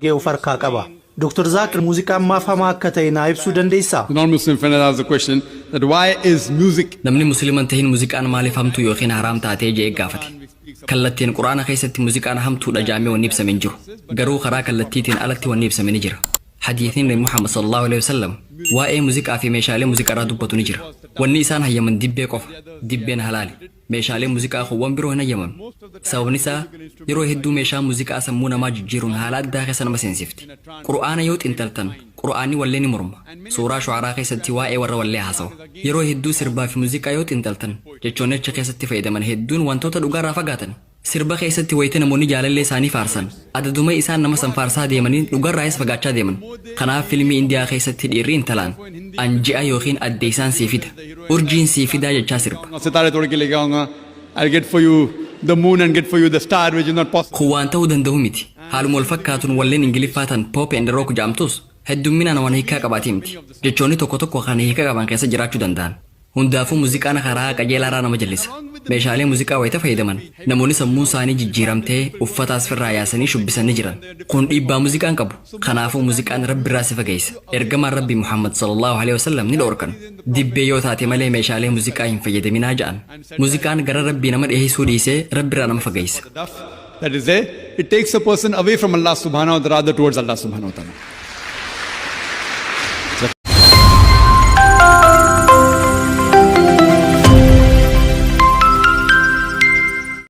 Geo farkaa qaba. Dr. Zakir muuziqaan maaf hamaa akka ta'e naa ibsuu dandeessaa? The non-Muslim friend has asked the question that why is music namni musliman tahin muuziqaan maaliif hamtuu yookiin haraam taatee jee gaafate. Kallattiin quraana keessatti muuziqaan hamtuudha jaamee wanni ibsame hin jiru. Garuu karaa kallattiitiin alatti wanni ibsame ni jira. Hadiithiin Nabi Muhammad sallallahu alaihi wasallam waa'ee muuziqaa fi meeshaalee muuziqaa dubbatu ni jira. Wanni isaan hayyaman dibbee qofa. Dibbeen halaali. Meeshaalee muuziqaa kuwwan biroo hin hayyaman. Sababni isaa yeroo hedduu meeshaa muuziqaa sammuu namaa jijjiiruun haala addaa keessa nama seensifti. Qur'aana yoo xinxaltan qur'aanni wallee ni morma. Suuraa shu'araa keessatti waa'ee warra wallee haasawa. Yeroo hedduu sirbaa fi muuziqaa yoo xinxaltan jechoonni achi keessatti fayyadaman hedduun wantoota dhugaarraa fagaatan. Sirba keessatti wayita namoonni jaalallee isaanii faarsan adaduma isaan nama san faarsaa deemanii dhugarraayis fagaachaa deeman. Kanaaf fiilmii Indiyaa keessatti dhiirri intalaan anji'a yookiin adde isaan siifida urjiin siifidaa jechaa sirba. Sitare tod ke leke aunga, I'll get for you the moon and get for you the star, which is not possible. Kun waan ta'uu danda'u miti. Haaluma wal fakkaatuun walleen Ingiliffaatan pop and rock jaamtus heddumminaan waan hiikaa qabaatii miti. Jechoonni tokko tokko kan hiikaa qaban keessa jiraachuu danda'an. Hundaafuu muuziqaan karaa qajeelaarraa nama jallisa. Meeshaalee muuziqaa wayita fayyadaman namoonni sammuun isaanii jijjiiramtee uffata asfirraa yaasanii shubbisanii jiran. Kun dhiibbaa muuziqaan qabu. Kanaafuu muuziqaan rabbiirraa si fageessa. Ergamaan Rabbi Muhammad sallallahu alaihi wasallam ni dhoorkan. Dibbee yoo taate malee meeshaalee muuziqaa hin fayyadaminaa ja'an. Muuziqaan gara Rabbii nama dhiyeessuu dhiisee rabbiirraa nama fageessa. That is it takes a person away from Allah subhanahu wa ta'ala rather towards Allah subhanahu wa ta'ala.